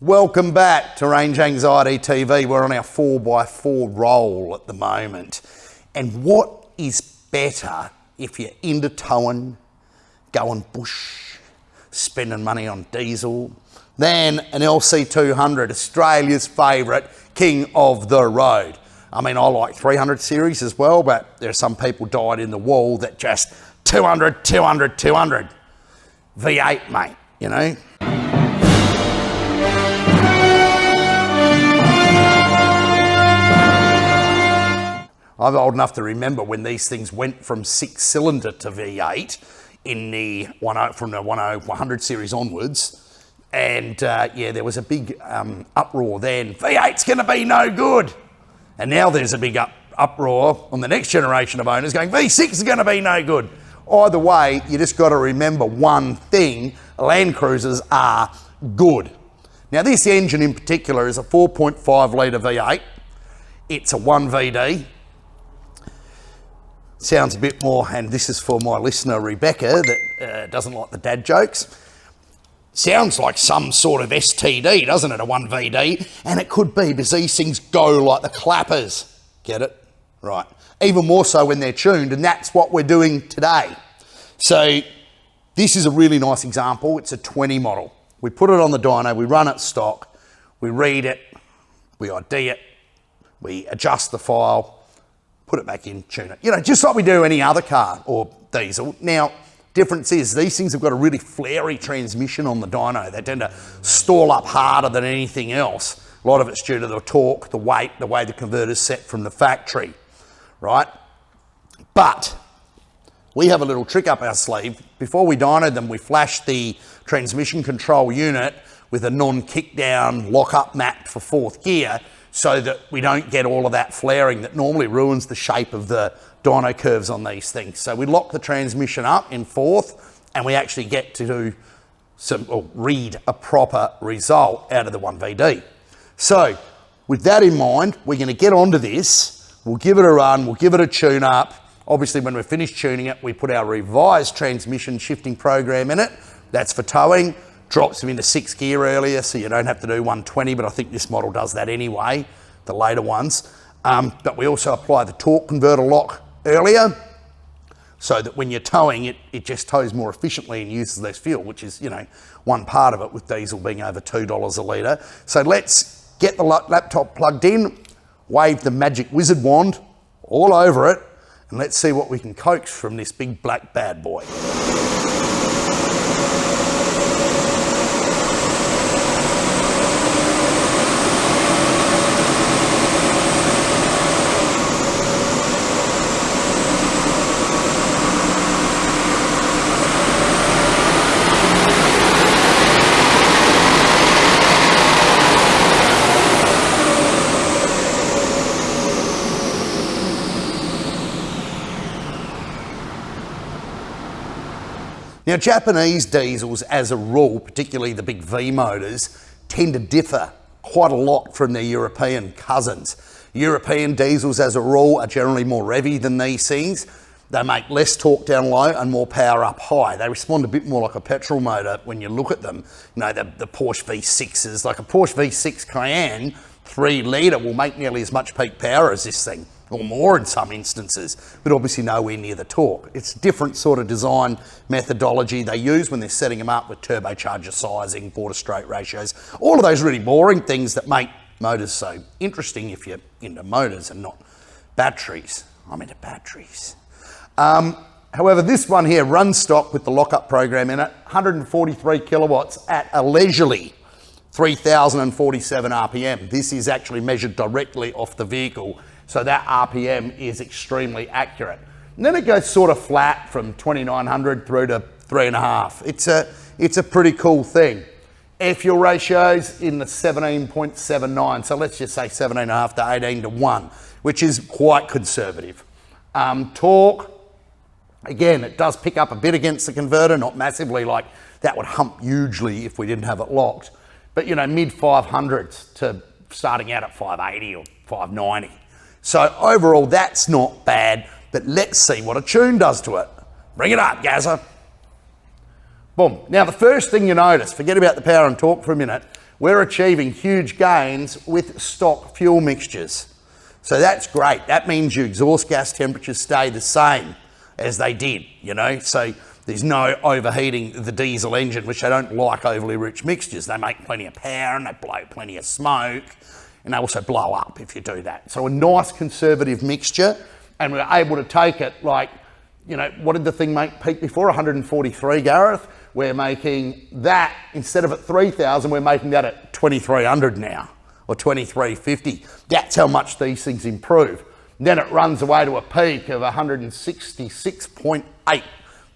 Welcome back to Range Anxiety TV. We're on our 4x4 roll at the moment. And what is better if you're into towing, going bush, spending money on diesel, than an LC200, Australia's favourite king of the road? I mean, I like 300 series as well, but there are some people dyed in the wool that just 200, 200, 200. V8, mate, you know? I'm old enough to remember when these things went from 6-cylinder to V8 in the from the 100 series onwards. And yeah, there was a big uproar then. V8's going to be no good. And now there's a big uproar on the next generation of owners going, V6 is going to be no good. Either way, you just got to remember one thing, Land Cruisers are good. Now this engine in particular is a 4.5 litre V8. It's a 1VD. Sounds a bit more, and this is for my listener Rebecca that doesn't like the dad jokes. Sounds like some sort of STD, doesn't it, a 1VD? And it could be because these things go like the clappers. Get it? Right. Even more so when they're tuned, and that's what we're doing today. So this is a really nice example. It's a 20 model. We put it on the dyno, we run it stock, we read it, we ID it, we adjust the file, put it back in, tune it. You know, just like we do any other car or diesel. Now, difference is these things have got a really flary transmission on the dyno. They tend to stall up harder than anything else. A lot of it's due to the torque, the weight, the way the converter's set from the factory, right? But we have a little trick up our sleeve. Before we dynoed them, we flashed the transmission control unit with a non-kickdown lock-up mat for fourth gear, so that we don't get all of that flaring that normally ruins the shape of the dyno curves on these things. So we lock the transmission up in fourth, and we actually get to do or read a proper result out of the 1VD. So with that in mind, we're going to get onto this. We'll give it a run, we'll give it a tune up. Obviously when we're finished tuning it, we put our revised transmission shifting program in it. That's for towing. Drops them into 6th gear earlier, so you don't have to do 120, but I think this model does that anyway, the later ones. But we also apply the torque converter lock earlier, so that when you're towing, it just tows more efficiently and uses less fuel, which is, you know, one part of it with diesel being over $2 a litre. So let's get the laptop plugged in, wave the magic wizard wand all over it, and let's see what we can coax from this big black bad boy. Now, Japanese diesels, as a rule, particularly the big V motors, tend to differ quite a lot from their European cousins. European diesels, as a rule, are generally more revvy than these things. They make less torque down low and more power up high. They respond a bit more like a petrol motor when you look at them. You know, the Porsche V6s, like a Porsche V6 Cayenne, 3 litre will make nearly as much peak power as this thing, or more in some instances, but obviously nowhere near the torque. It's a different sort of design methodology they use when they're setting them up with turbocharger sizing, border-straight ratios, all of those really boring things that make motors so interesting if you're into motors and not batteries. I'm into batteries. However, this one here runs stock with the lockup program in it, 143 kilowatts at a leisurely 3,047 RPM. This is actually measured directly off the vehicle, so that RPM is extremely accurate. And then it goes sort of flat from 2,900 through to 3.5. It's a pretty cool thing. Air fuel ratios in the 17.79, so let's just say 17.5 to 18 to 1, which is quite conservative. Torque, again, it does pick up a bit against the converter, not massively, like that would hump hugely if we didn't have it locked. But, you know, mid 500s to starting out at 580 or 590. So overall, that's not bad, but let's see what a tune does to it. Bring it up, Gazza. Boom. Now, the first thing you notice, forget about the power and torque for a minute, we're achieving huge gains with stock fuel mixtures. So that's great. That means your exhaust gas temperatures stay the same as they did, you know, so there's no overheating the diesel engine, which they don't like overly rich mixtures. They make plenty of power and they blow plenty of smoke, and they also blow up if you do that. So a nice conservative mixture, and we're able to take it like, you know, what did the thing make peak before? 143, Gareth. We're making that, instead of at 3,000, we're making that at 2,300 now, or 2,350. That's how much these things improve. Then it runs away to a peak of 166.8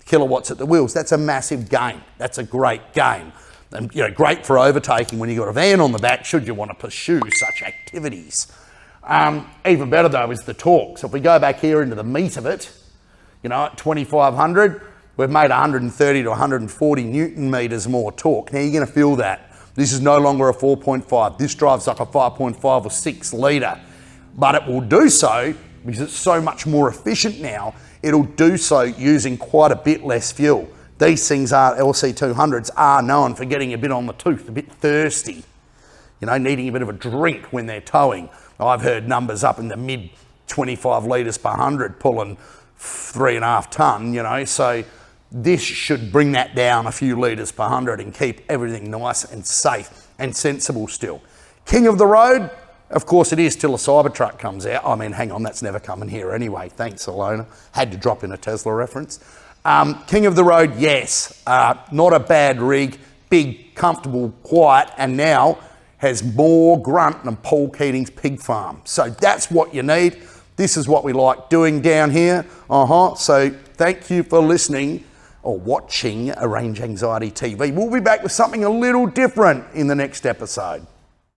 kilowatts at the wheels. That's a massive gain. That's a great gain. And, you know, great for overtaking when you've got a van on the back, should you want to pursue such activities. Even better though is the torque. So if we go back here into the meat of it, you know, at 2,500, we've made 130 to 140 Newton meters more torque. Now you're going to feel that. This is no longer a 4.5. This drives like a 5.5 or 6 litre. But it will do so, because it's so much more efficient now, it'll do so using quite a bit less fuel. These things are, LC200s are known for getting a bit on the tooth, a bit thirsty, you know, needing a bit of a drink when they're towing. I've heard numbers up in the mid 25 litres per 100 pulling 3.5 tonne, you know, so this should bring that down a few litres per 100 and keep everything nice and safe and sensible still. King of the road, of course it is till a Cybertruck comes out. I mean, hang on, that's never coming here anyway. Thanks, Alona. Had to drop in a Tesla reference. King of the road, yes. Not a bad rig, big, comfortable, quiet, and now has more grunt than Paul Keating's pig farm. So that's what you need. This is what we like doing down here. So thank you for listening or watching Range Anxiety TV. We'll be back with something a little different in the next episode.